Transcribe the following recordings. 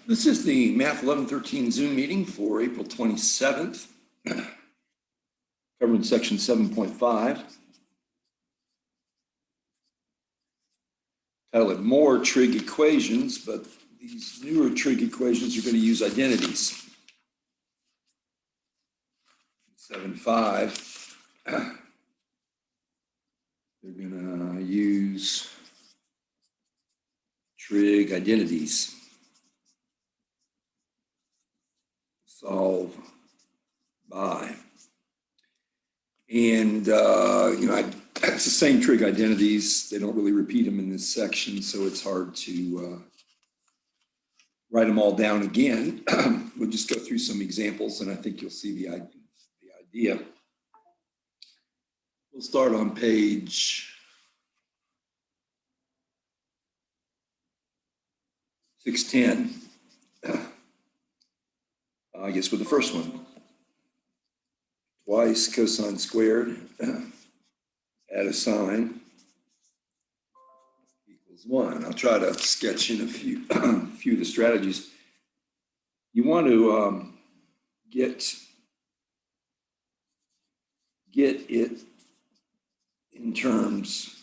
This is the Math 1113 Zoom meeting for April 27th, covering section 7.5. Title it More Trig Equations, but these newer trig equations are going to use identities. 7.5, they're going to use trig identities. Solve by. And, it's the same trig identities. They don't really repeat them in this section, so it's hard to write them all down again. We'll just go through some examples, and I think you'll see the idea. We'll start on page 610. I guess with the first one. Twice cosine squared, add a sine, equals 1. I'll try to sketch in a few of the strategies. You want to get it in terms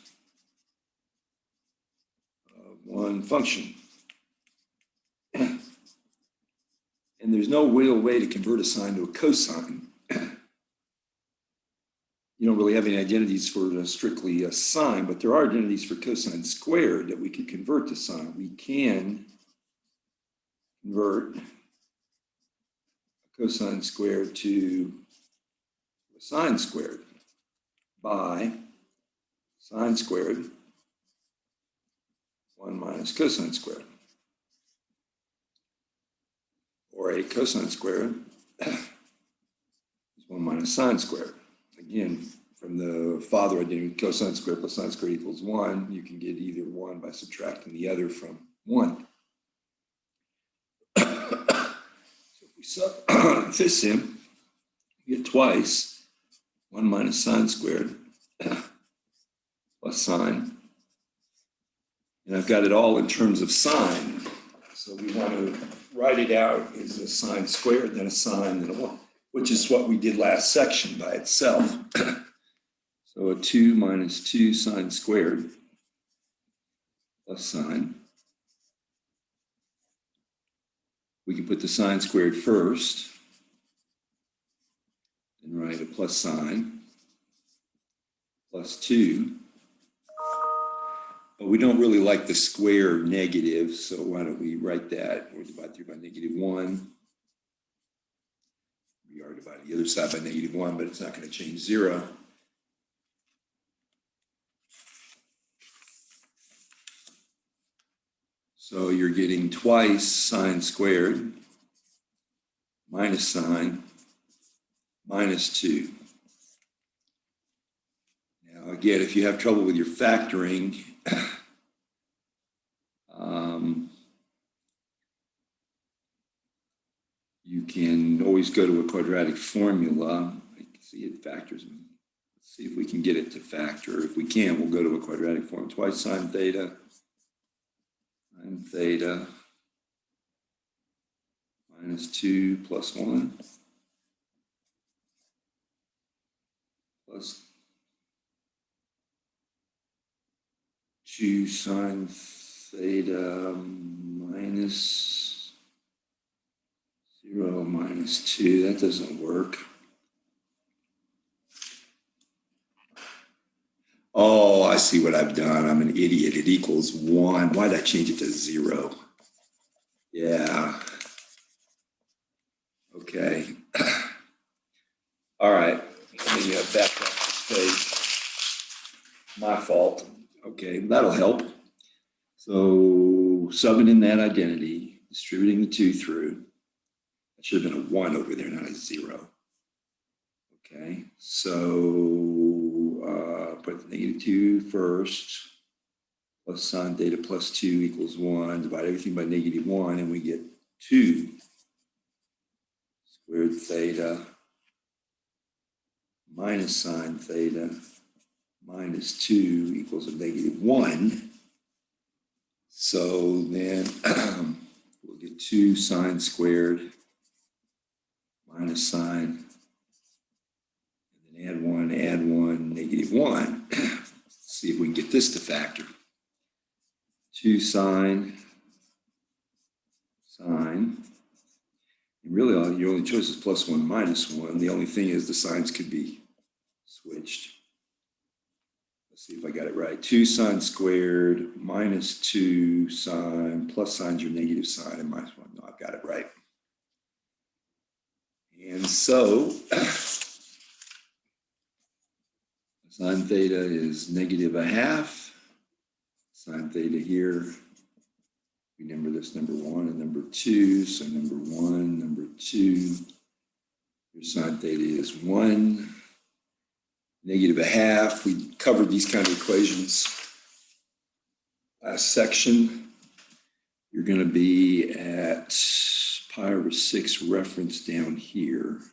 of one function. And there's no real way to convert a sine to a cosine. You don't really have any identities for strictly a sine, but there are identities for cosine squared that we could convert to sine. We can convert a cosine squared to a sine squared by sine squared 1 minus cosine squared. Or a cosine squared is 1 minus sine squared. Again, from the father identity, cosine squared plus sine squared equals 1. You can get either one by subtracting the other from 1. So if we sub this in, we get twice 1 minus sine squared plus sine. And I've got it all in terms of sine. So we want to write it out as a sine squared, then a sine, then a 1, which is what we did last section by itself. So a 2 minus 2 sine squared plus sine. We can put the sine squared first and write a plus sine plus 2. But we don't really like the square negative, so why don't we write that? We'll divide through by -1. We are dividing the other side by -1, but it's not going to change 0. So you're getting twice sine squared minus sine minus 2. Now again, if you have trouble with your factoring, you can always go to a quadratic formula. I can see it factors. Let's see if we can get it to factor. If we can, we'll go to a quadratic form. Twice sine theta minus 2 plus 1 plus 2 sine theta minus 0 minus 2. That doesn't work. Oh, I see what I've done. I'm an idiot. It equals 1. Why did I change it to 0? Yeah. Okay. All right. Let me back up this page. My fault. Okay, that'll help. So subbing in that identity, distributing the 2 through. That should have been a 1 over there, not a 0. Okay, so put the -2 first, plus sine theta plus 2 equals 1. Divide everything by -1, and we get 2 squared theta minus sine theta minus 2 equals a -1. So then we'll get 2 sine squared minus sine, and then add 1, negative 1. Let's see if we can get this to factor. 2 sine, and really your only choice is +1, -1. The only thing is the signs could be switched. Let's see if I got it right. 2 sine squared minus 2 sine, plus sine's your negative sine, and minus 1. No, I've got it right. And so sine theta is -1/2. Sine theta here, remember this number 1 and number 2. So number 1, number 2, your sine theta is 1, -1/2. We covered these kind of equations last section. You're going to be at pi/6 reference down here. So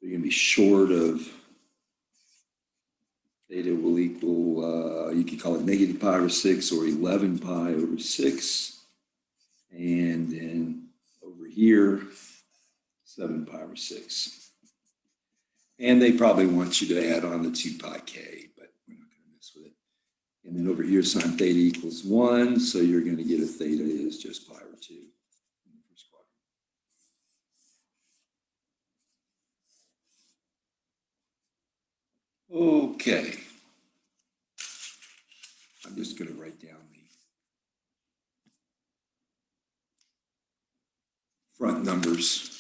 you're going to be short of theta will equal, you can call it -pi/6 or 11 pi/6. And then over here, 7 pi/6. And they probably want you to add on the 2 pi k, but we're not going to mess with it. And then over here, sine theta equals 1. So you're going to get a theta is just pi/2 in the first quadrant. Okay. I'm just going to write down the front numbers.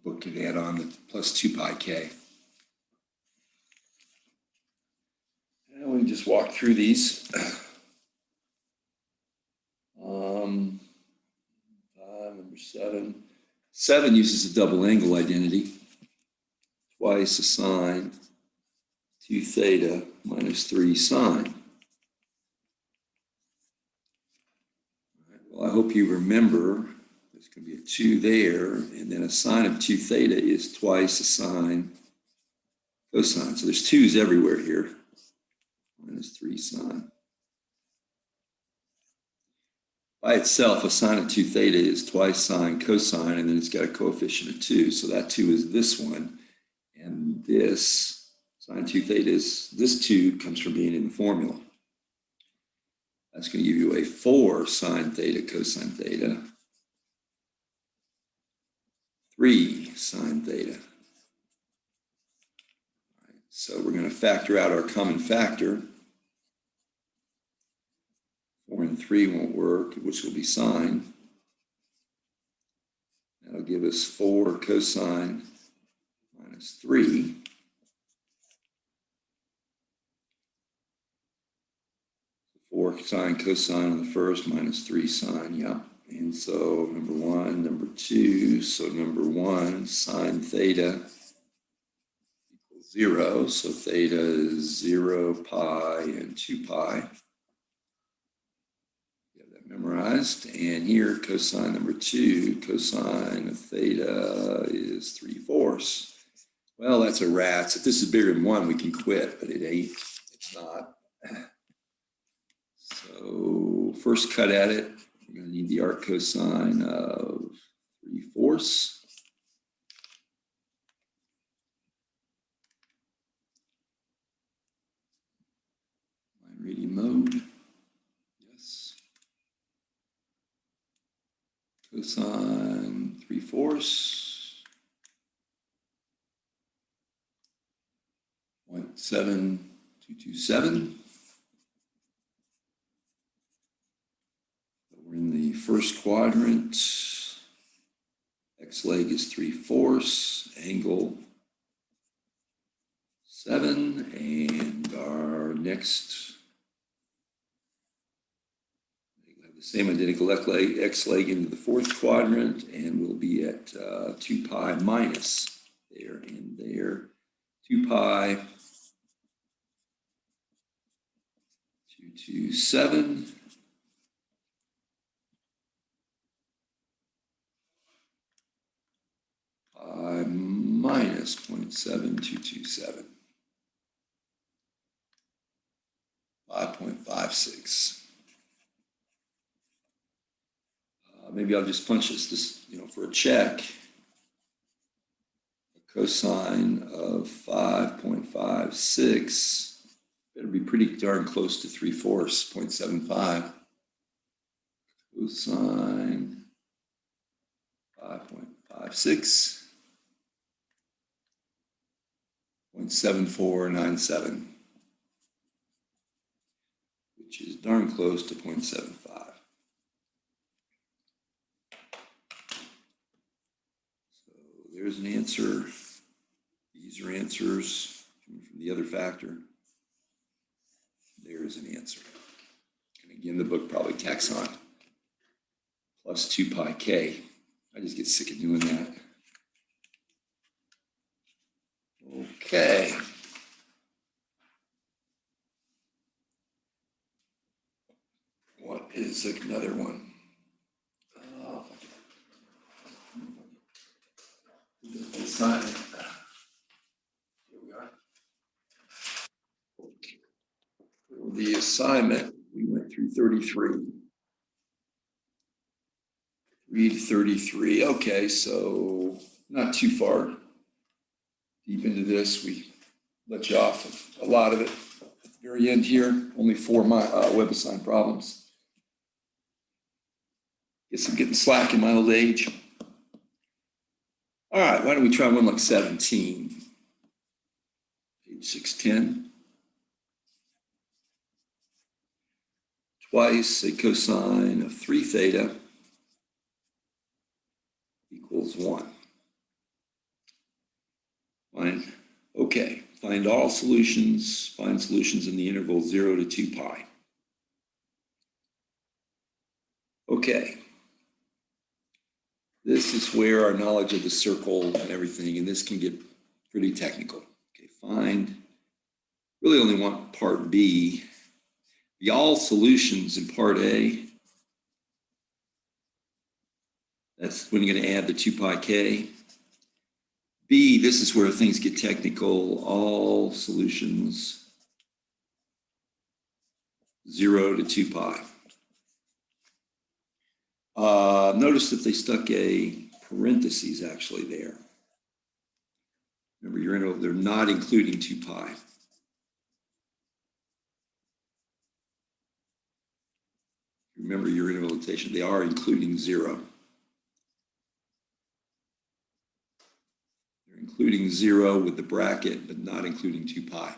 Book can add on the plus 2 pi k. And we just walk through these. Number 7. 7 uses a double angle identity. Twice a sine, 2 theta minus 3 sine. Right, well, I hope you remember there's going to be a 2 there, and then a sine of 2 theta is twice a sine cosine. So there's 2's everywhere here. Minus 3 sine. By itself, a sine of 2 theta is twice sine cosine, and then it's got a coefficient of 2. So that 2 is this one. And this sine 2 theta is, this 2 comes from being in the formula. That's going to give you a 4 sine theta cosine theta. 3 sine theta. All right, so we're going to factor out our common factor. 4 and 3 won't work, which will be sine. That'll give us 4 cosine minus 3. Four sine cosine on the first minus 3 sine, yeah. And so number 1, number 2, so number 1 sine theta equals 0. So theta is 0, pi, and 2 pi. Memorized. And here cosine number 2, cosine of theta is 3/4. Well, that's a rat. If this is bigger than 1, we can quit, but it ain't. It's not. So first cut at it, we're going to need the arc cosine of 3/4. Line reading mode. Cosine 3/4, 0.7227. We're in the first quadrant. X leg is 3/4, angle 7, and our next. The same identical X leg into the fourth quadrant, and we'll be at 2 pi minus there and there. 2 pi, 227. Pi minus 0.7227. 5.56. Maybe I'll just punch this, for a check. A cosine of 5.56 better be pretty darn close to 3/4, 0.75. Cosine 5.56, 0.7497, which is darn close to 0.75. So there's an answer. These are answers from the other factor. There's an answer. And again, the book probably tacks on plus 2 pi k. I just get sick of doing that. Okay. What is another one? Assignment. Here we are. For the assignment, we went through 33. 3 to 33. Okay, so not too far deep into this. We let you off of a lot of it at the very end here. Only 4 WebAssign problems. Guess I'm getting slack in my old age. All right, why don't we try one like 17? Page 610. Twice a cosine of 3 theta equals 1. Fine. Okay, find all solutions, find solutions in the interval 0 to 2 pi. Okay. This is where our knowledge of the circle and everything, and this can get pretty technical. Okay, find, really only want part B. The all solutions in part A, that's when you're going to add the 2 pi k. B, this is where things get technical. All solutions 0 to 2 pi. Notice that they stuck a parentheses actually there. Remember, they're not including 2 pi. Remember your interval notation, they are including 0. They're including 0 with the bracket, but not including 2 pi.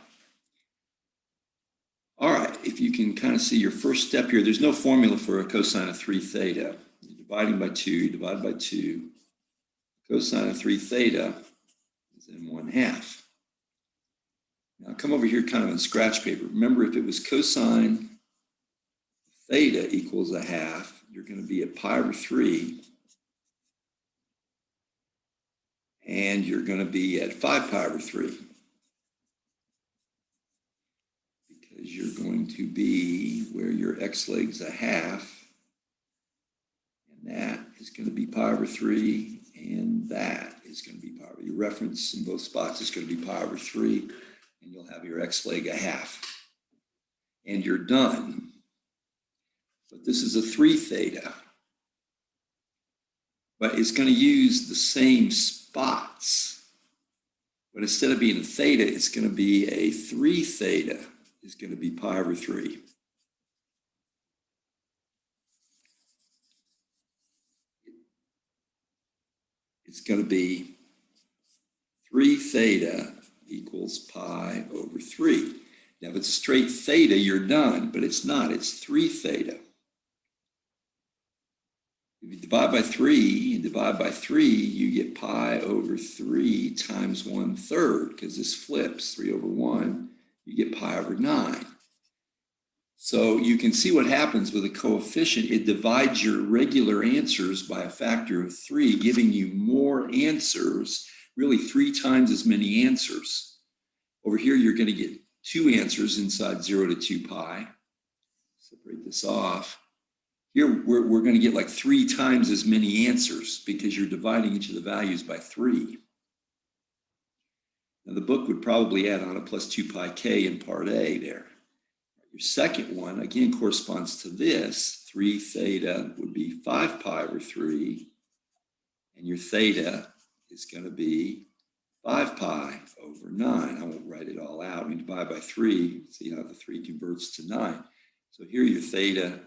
All right, if you can kind of see your first step here, there's no formula for a cosine of 3 theta. You're dividing by 2, divide by 2. Cosine of 3 theta is then 1/2. Now come over here kind of in scratch paper. Remember, if it was cosine theta equals 1/2, you're going to be at pi over 3. And you're going to be at 5 pi over 3. Because you're going to be where your x leg's 1/2. And that is going to be pi over 3. And that is going to be pi over. Your reference in both spots is going to be pi over 3. And you'll have your x leg 1/2. And you're done. But this is a 3 theta. But it's going to use the same spots. But instead of being a theta, it's going to be a 3 theta. Is going to be pi over 3. It's going to be 3 theta equals pi over 3. Now, if it's a straight theta, you're done, but it's not. It's 3 theta. If you divide by 3 and divide by 3, you get pi over 3 times 1/3, because this flips 3 over 1. You get pi over 9. So you can see what happens with a coefficient. It divides your regular answers by a factor of 3, giving you more answers, really 3 times as many answers. Over here, you're going to get 2 answers inside 0 to 2 pi. Separate this off. Here, we're going to get like 3 times as many answers because you're dividing each of the values by 3. Now, the book would probably add on a plus 2 pi k in part A there. Your second one, again, corresponds to this. 3 theta would be 5 pi over 3. And your theta is going to be 5 pi over 9. I won't write it all out. We divide by 3. See how the 3 converts to 9. So here your theta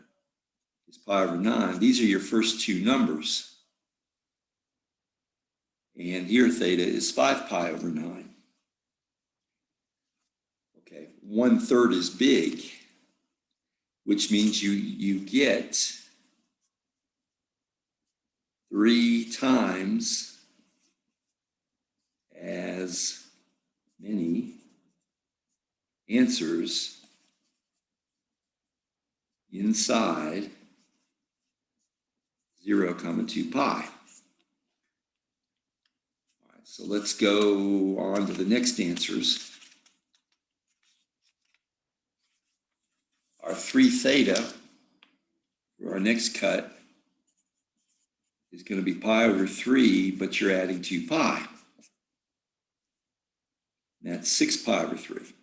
is pi over 9. These are your first two numbers. And here theta is 5 pi over 9. Okay, 1/3 is big, which means you get 3 times as many answers inside 0,2 pi. All right, so let's go on to the next answers. Our 3 theta for our next cut is going to be pi over 3, but you're adding 2 pi. And that's 6 pi over 3.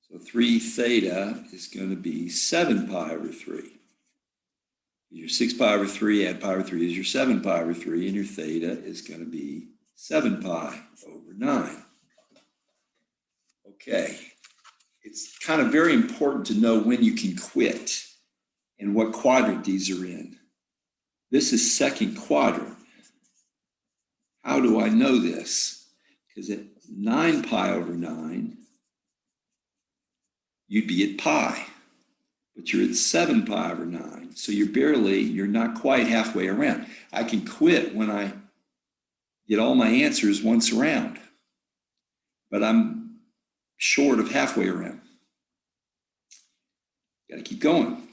So 3 theta is going to be 7 pi over 3. Your 6 pi over 3, add pi over 3 is your 7 pi over 3, and your theta is going to be 7 pi over 9. Okay, it's kind of very important to know when you can quit and what quadrant these are in. This is second quadrant. How do I know this? Because at 9 pi over 9, you'd be at pi, but you're at 7 pi over 9. So you're not quite halfway around. I can quit when I get all my answers once around, but I'm short of halfway around. Got to keep going.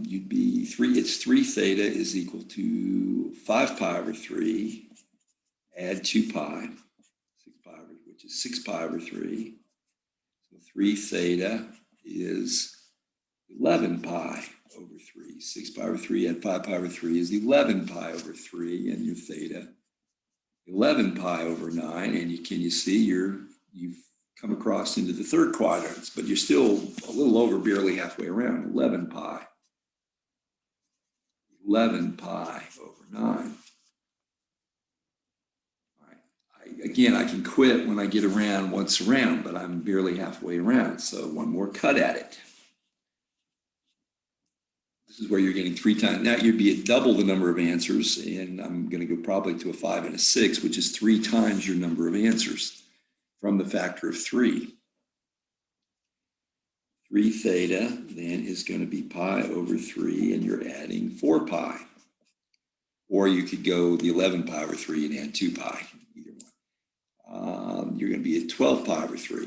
You'd be 3 theta is equal to 5 pi over 3, add 2 pi, 6 pi over, which is 6 pi over 3. So 3 theta is 11 pi over 3. 6 pi over 3, add 5 pi over 3 is 11 pi over 3, and your theta, 11 pi over 9. And can you see you've come across into the third quadrant, but you're still a little over, barely halfway around. 11 pi. 11 pi over 9. All right. Again, I can quit when I get around once around, but I'm barely halfway around. So one more cut at it. This is where you're getting 3 times. Now you'd be at double the number of answers, and I'm going to go probably to a 5 and a 6, which is 3 times your number of answers from the factor of 3. 3 theta then is going to be pi over 3, and you're adding 4 pi. Or you could go the 11 pi over 3 and add 2 pi, either one. You're going to be at 12 pi over 3.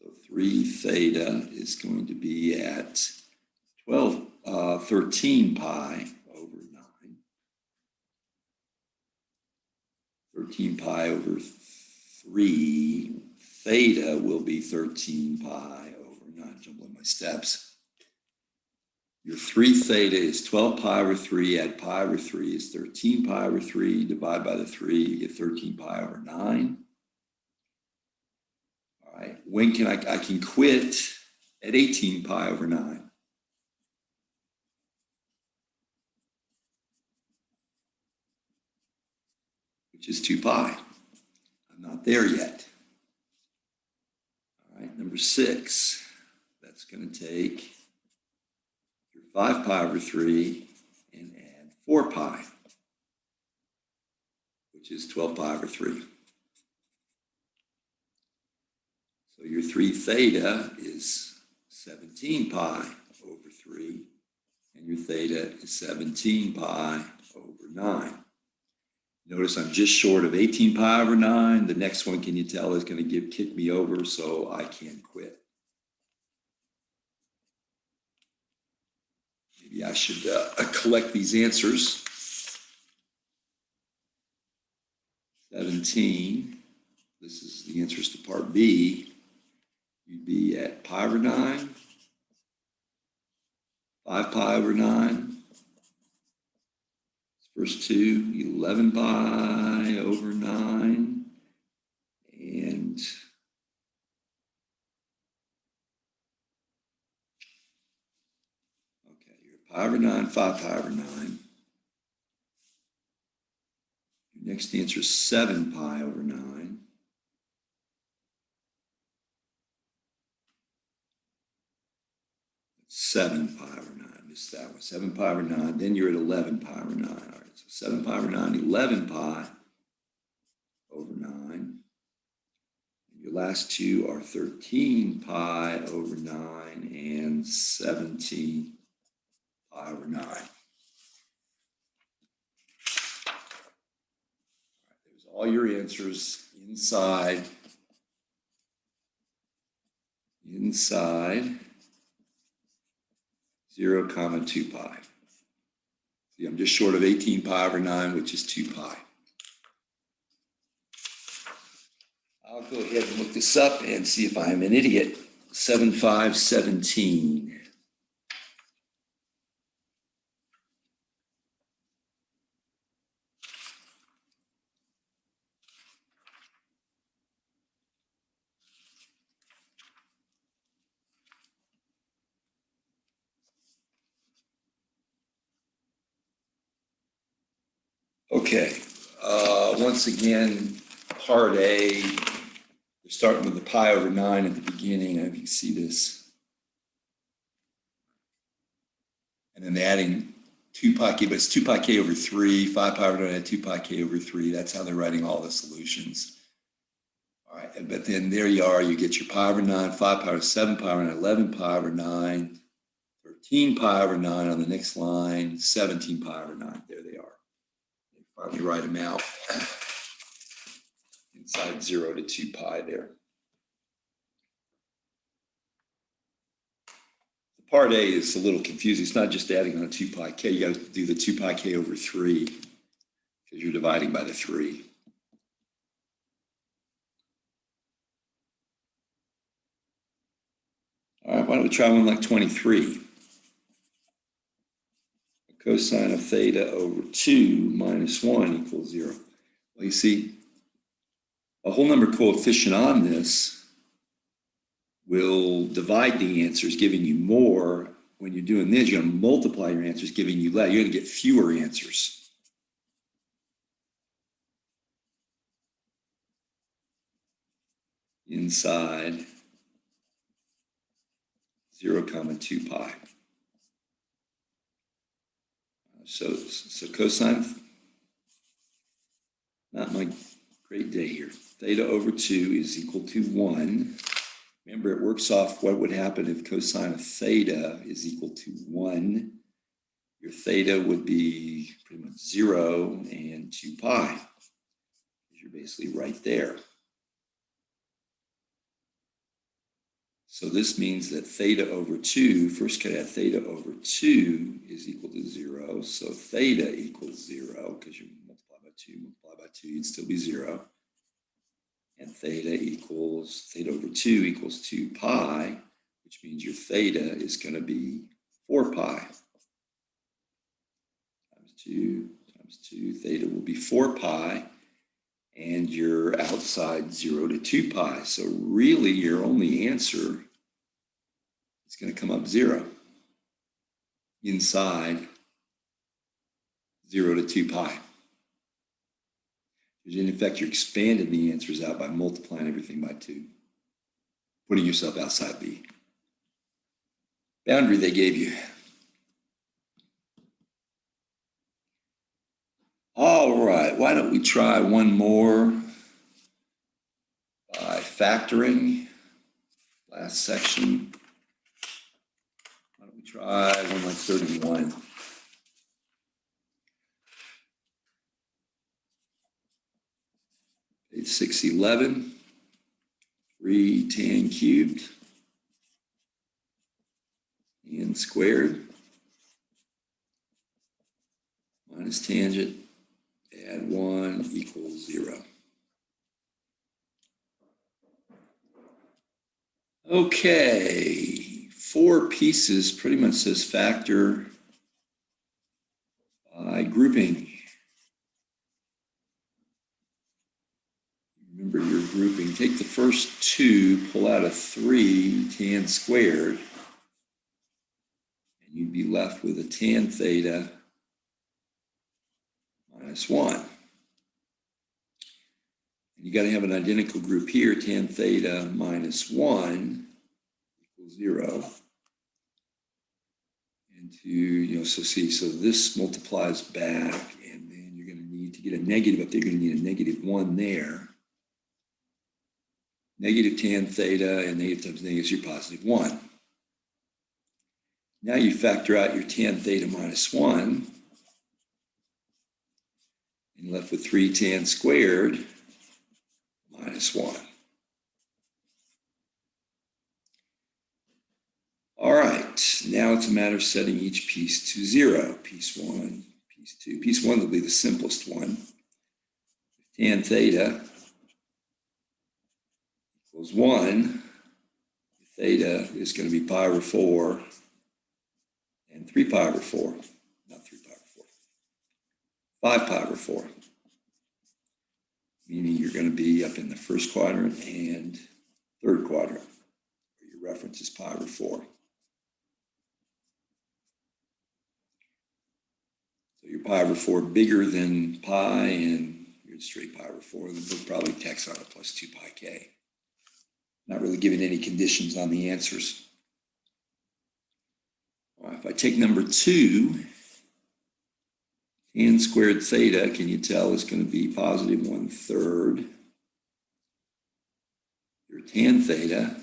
So 3 theta is going to be at 13 pi over 9. 13 pi over 3. Theta will be 13 pi over 9. Jumbling my steps. Your 3 theta is 12 pi over 3. Add pi over 3 is 13 pi over 3. Divide by the 3, you get 13 pi over 9. All right. When can I can quit at 18 pi over 9. Which is 2 pi. I'm not there yet. All right, number 6, that's going to take your 5 pi over 3 and add 4 pi, which is 12 pi over 3. So your 3 theta is 17 pi over 3, and your theta is 17 pi over 9. Notice I'm just short of 18 pi over 9. The next one, can you tell, is going to kick me over, so I can quit. Maybe I should collect these answers. 17. This is the answers to part B. You'd be at pi over 9, 5 pi over 9. First 2, 11 pi over 9, you're at pi over 9, 5 pi over 9. Your next answer is 7 pi over 9. That's 7 pi over 9. Missed that one. 7 pi over 9. Then you're at 11 pi over 9. All right, so 7 pi over 9, 11 pi over 9. Your last two are 13 pi over 9 and 17 pi over 9. All right, there's all your answers inside 0, 2 pi. See, I'm just short of 18 pi over 9, which is 2 pi. I'll go ahead and look this up and see if I'm an idiot. 7, 5, 17. Okay, once again, part A, we're starting with the pi over 9 at the beginning. You can see this. And then adding 2 pi k, but it's 2 pi k over 3, 5 pi over 9, 2 pi k over 3. That's how they're writing all the solutions. All right, but then there you are, you get your pi over 9, 5 pi over 7 pi over 9, 11 pi over 9, 13 pi over 9 on the next line, 17 pi over 9. There they are. You finally write them out inside 0 to 2 pi there. Part A is a little confusing. It's not just adding on 2 pi k. You got to do the 2 pi k over 3 because you're dividing by the 3. All right, why don't we try one like 23? Cosine of theta over 2 minus 1 equals 0. Well, you see, a whole number coefficient on this will divide the answers, giving you more. When you're doing this, you're going to multiply your answers, giving you less. You're going to get fewer answers. Inside 0, 2 pi. So cosine, not my great day here. Theta over 2 is equal to 1. Remember, it works off what would happen if cosine of theta is equal to 1. Your theta would be pretty much 0 and 2 pi. You're basically right there. So this means that theta over 2, first cut out theta over 2 is equal to 0. So theta equals 0 because you multiply by 2, you'd still be 0. And theta over 2 equals 2 pi, which means your theta is going to be 4 pi. Times 2, theta will be 4 pi, and you're outside 0 to 2 pi. So really your only answer is going to come up 0 inside 0 to 2 pi. In effect, you're expanding the answers out by multiplying everything by 2, putting yourself outside the boundary they gave you. All right, why don't we try one more by factoring, last section. Why don't we try one like 31? Page 611, 3 tan cubed and squared minus tangent, add 1 equals 0. Okay, 4 pieces pretty much says factor by grouping. Remember your grouping. Take the first 2, pull out a 3 tan squared, and you'd be left with a tan theta minus 1. You got to have an identical group here, tan theta minus 1 equals 0. And so this multiplies back, and then you're going to need to get a negative up there. You're going to need a negative 1 there. Negative tan theta and negative times negative is your positive 1. Now you factor out your tan theta minus 1, and you're left with 3 tan squared minus 1. All right, now it's a matter of setting each piece to 0. Piece 1, piece 2. Piece 1 will be the simplest one. Tan theta equals 1. Theta is going to be pi over 4 and 3 pi over 4. Not 3 pi over 4. 5 pi over 4. Meaning you're going to be up in the first quadrant and third quadrant, where your reference is pi over 4. So your pi over 4 bigger than pi, and you're straight pi over 4, and the book probably tacks on a plus 2 pi k. Not really giving any conditions on the answers. All right, if I take number 2, tan squared theta, can you tell, is going to be positive 1/3. Your tan theta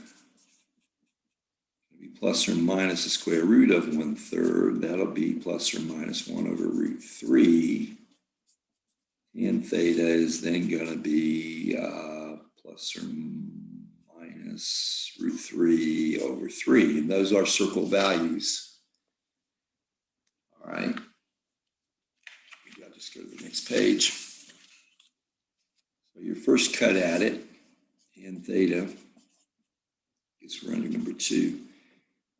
will be plus or minus the square root of 1/3. That'll be plus or minus 1 over root 3. Tan theta is then going to be plus or minus root 3 over 3. And those are circle values. All right. Let's go to the next page. So your first cut at it, tan theta, I guess we're under number 2,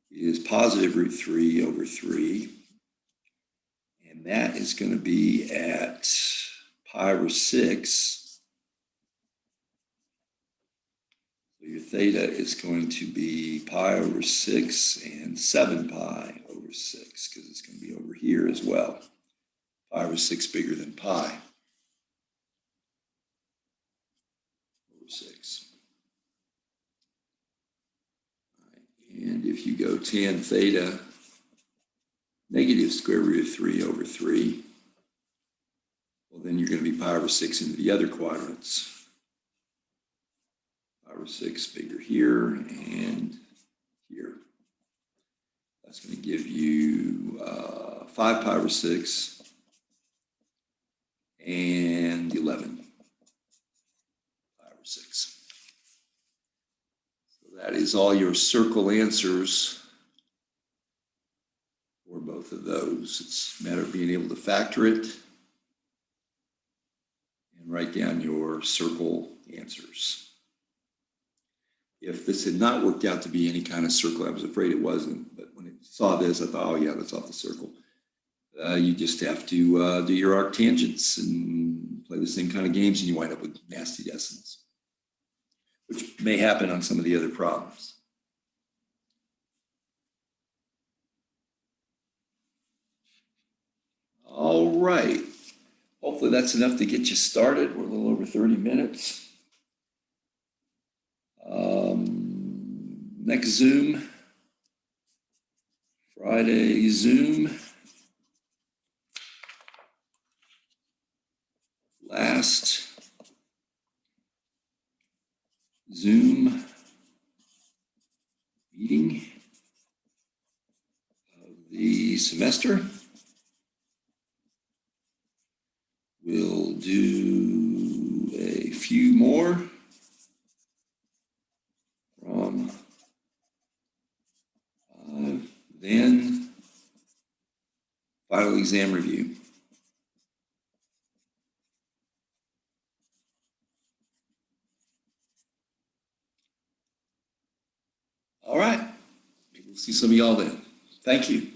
is positive root 3 over 3. And that is going to be at pi over 6. So your theta is going to be pi over 6 and 7 pi over 6, because it's going to be over here as well. Pi over 6 bigger than pi over 6. Right. And if you go tan theta negative square root of 3 over 3, well, then you're going to be pi over 6 into the other quadrants. Pi over 6 bigger here and here. That's going to give you 5 pi over 6 and 11 pi over 6. So that is all your circle answers for both of those. It's a matter of being able to factor it and write down your circle answers. If this had not worked out to be any kind of circle, I was afraid it wasn't, but when I saw this, I thought, oh yeah, that's off the circle. You just have to do your arctangents and play the same kind of games, and you wind up with nasty decimals, which may happen on some of the other problems. All right. Hopefully that's enough to get you started. We're a little over 30 minutes. Next Zoom, Friday Zoom. Last Zoom meeting of the semester. We'll do a few more from then final exam review. All right. Maybe we'll see some of y'all then. Thank you.